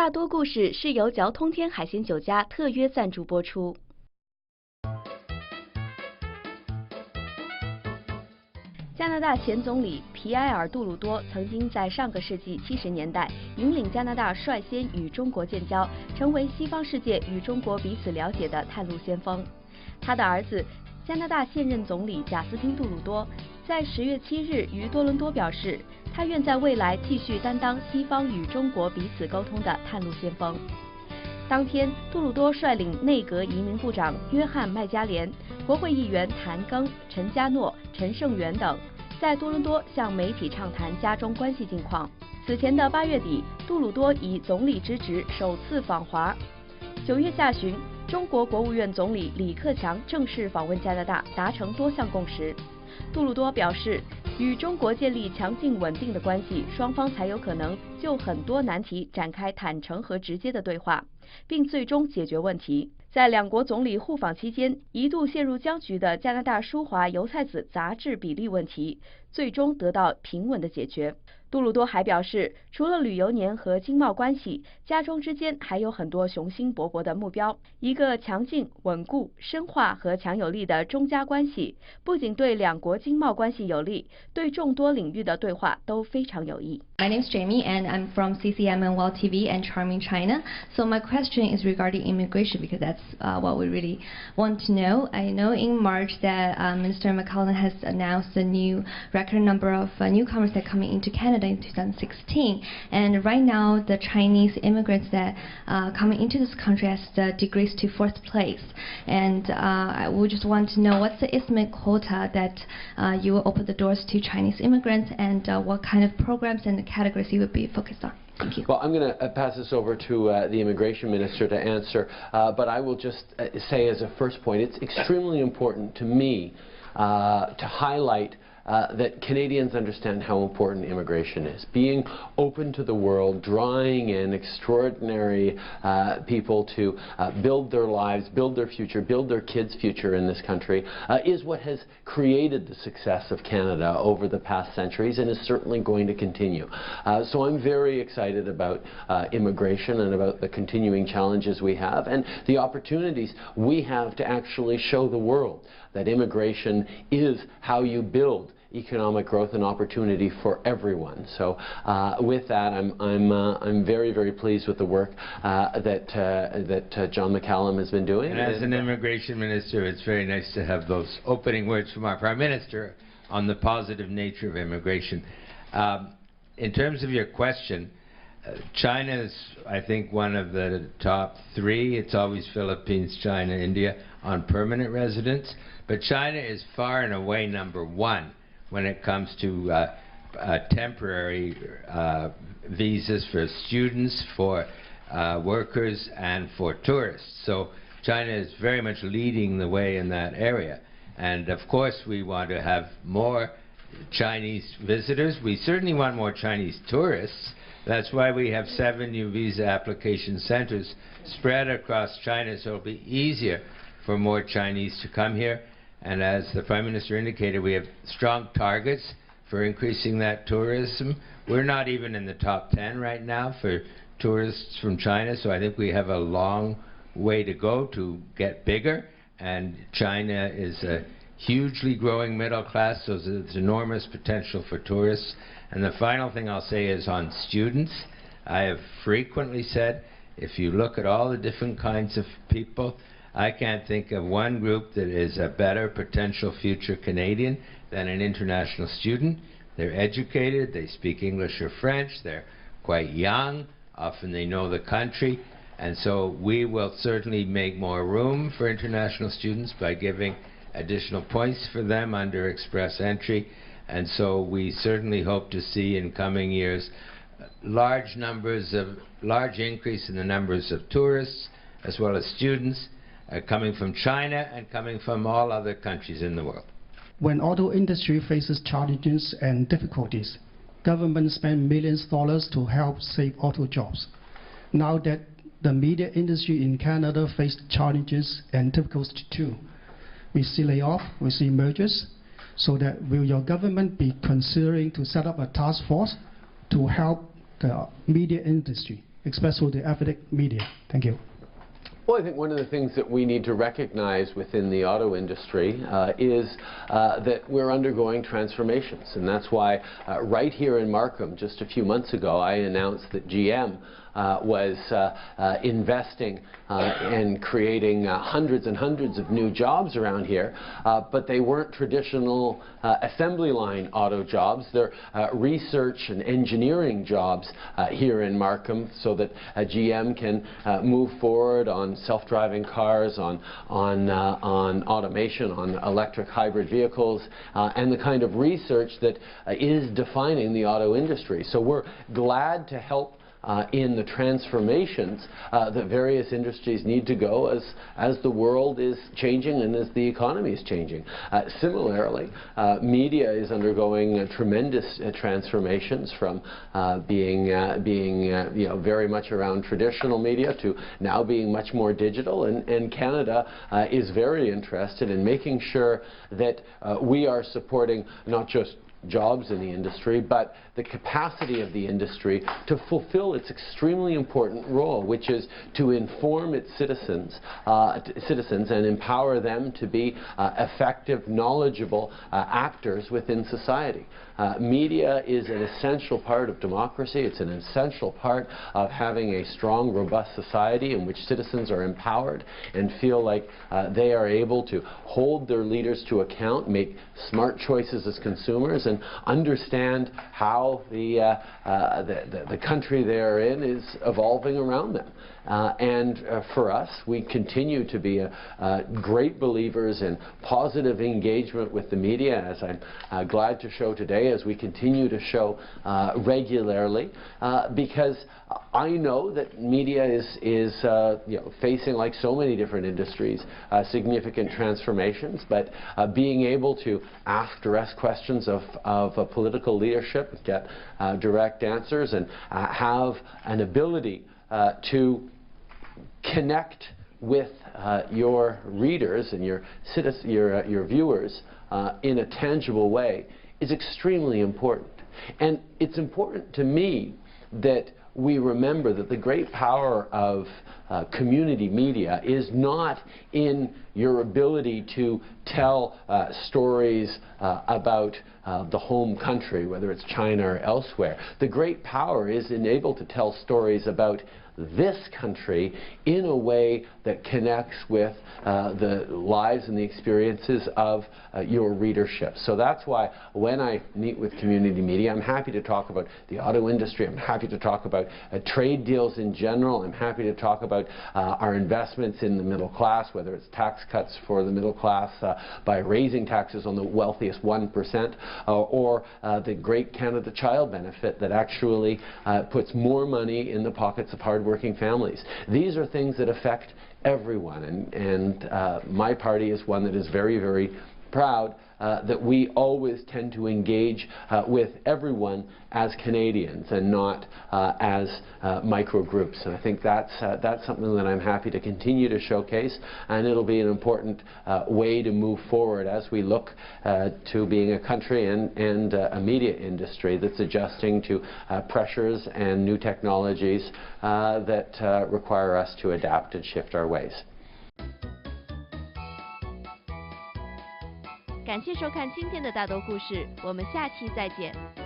大多故事是由嚼通天海鲜酒家特约赞助播出。加拿大前总理皮埃尔·杜鲁多曾经在上个世纪70年代引领加拿大率先与中国建交，成为西方世界与中国彼此了解的探路先锋。他的儿子加拿大现任总理贾斯汀·杜鲁多在10月7日于多伦多表示，他愿在未来继续担当西方与中国彼此沟通的探路先锋。当天，杜鲁多率领内阁移民部长约翰·麦加连、国会议员谭庚、陈家诺、陈胜元等，在多伦多向媒体畅谈加中关系近况。此前的8月底，杜鲁多以总理之职首次访华。9月下旬，中国国务院总理李克强正式访问加拿大，达成多项共识。杜鲁多表示，与中国建立强劲稳定的关系，双方才有可能就很多难题展开坦诚和直接的对话，并最终解决问题。在两国总理互访期间，一度陷入僵局的加拿大舒华油菜籽杂质比例问题，最终得到平稳的解决。杜鲁多还表示，除了旅游年和经贸关系，加中之间还有很多雄心勃勃的目标。一个强劲、稳固、深化和强有力的中加关系，不仅对两国经贸关系有利，对众多领域的对话都非常有益。My name is Jamie, and I'm from CCM and Well TV and Charming China. So my question is regarding immigration, because that's what we really want to know. I know in March that Minister McCallum has announced a new record number of newcomers that are coming into Canada in 2016, and right now the Chinese immigrants that coming into this country has decreased to 4th place. And we just want to know what's the estimate quota that you will open the doors to Chinese immigrants, and what kind of programs and categories you would be focused on. Thank you. Well, I'm going to pass this over to the Immigration Minister to answer, but I will just say as a first point, it's extremely important to me to highlight that Canadians understand how important immigration is. Being open to the world, drawing in extraordinary people to build their lives, build their future, build their kids' future in this country is what has created the success of Canada over the past centuries, and is certainly going to continue. So I'm very excited about immigration and about the continuing challenges we have and the opportunities we have to actually show the world that immigration is how you build economic growth and opportunity for everyone. So with that, I'm very, very pleased with the work that John McCallum has been doing. And as an immigration minister, it's very nice to have those opening words from our Prime Minister on the positive nature of immigration. In terms of your question, China is, I think, one of the top 3. It's always Philippines, China, India on permanent residents. But China is far and away number 1 when it comes to temporary visas for students, for workers, and for tourists. So China is very much leading the way in that area. And of course we want to have more Chinese visitors. We certainly want more Chinese tourists. That's why we have 7 new visa application centers spread across China, so it'll be easier for more Chinese to come here. And as the Prime Minister indicated, we have strong targets for increasing that tourism. We're not even in the top 10 right now for tourists from China, so I think we have a long way to go to get bigger. And China is a hugely growing middle class, so there's enormous potential for tourists. And the final thing I'll say is on students. I have frequently said, if you look at all the different kinds of people, I can't think of one group that is a better potential future Canadian than an international student. They're educated, they speak English or French, they're quite young, often they know the country, and so we will certainly make more room for international students by giving additional points for them under express entry. And so we certainly hope to see in coming years large increase in the numbers of tourists as well as students coming from China and coming from all other countries in the world. When auto industry faces challenges and difficulties, government spend millions of dollars to help save auto jobs. Now that the media industry in Canada faces challenges and difficulties too, we see layoff, we see mergers, so that will your government be considering to set up a task force to help the media industry? especially the ethnic media? Thank you. Well, I think one of the things that we need to recognize within the auto industry is that we're undergoing transformations. And that's why right here in Markham, just a few months ago, I announced that GM was investing in creating hundreds and hundreds of new jobs around here, but they weren't traditional assembly line auto jobs. They're research and engineering jobs here in Markham, so that GM can move forward on self-driving cars, on automation, on electric hybrid vehicles, and the kind of research that is defining the auto industry. So we're glad to help in the transformations that various industries need to go as the world is changing and as the economy is changing. Similarly, media is undergoing tremendous transformations from being very much around traditional media to now being much more digital, and Canada is very interested in making sure that we are supporting not just jobs in the industry, but the capacity of the industry to fulfill its extremely important role, which is to inform its citizens and empower them to be effective, knowledgeable actors within society. Media is an essential part of democracy. It's an essential part of having a strong, robust society in which citizens are empowered and feel like they are able to hold their leaders to account, make smart choices as consumers, and understand how the country they're in is evolving around them. For us, we continue to be great believers in positive engagement with the media, as I'm glad to show today, as we continue to show regularly, because I know that media is facing, like so many different industries, significant transformations, but being able to ask direct questions of political leadership, get direct answers, and have an ability to connect with your readers and your viewers in a tangible way is extremely important. And it's important to me that we remember that the great power of community media is not in your ability to tell stories about the home country, whether it's China or elsewhere. The great power is in able to tell stories about this country in a way that connects with the lives and the experiences of your readership. So that's why when I meet with community media, I'm happy to talk about the auto industry, I'm happy to talk about trade deals in general, I'm happy to talk about our investments in the middle class, whether it's tax cuts for the middle class by raising taxes on the wealthiest 1%, or the Great Canada Child Benefit that actually puts more money in the pockets of hardworking families. These are things that affect everyone, and my party is one that is very, very proud that we always tend to engage with everyone as Canadians and not as micro groups. And I think that's something that I'm happy to continue to showcase, and it'll be an important way to move forward as we look to being a country and a media industry that's adjusting to pressures and new technologies that require us to adapt and shift our ways. 感谢收看今天的大都故事，我们下期再见。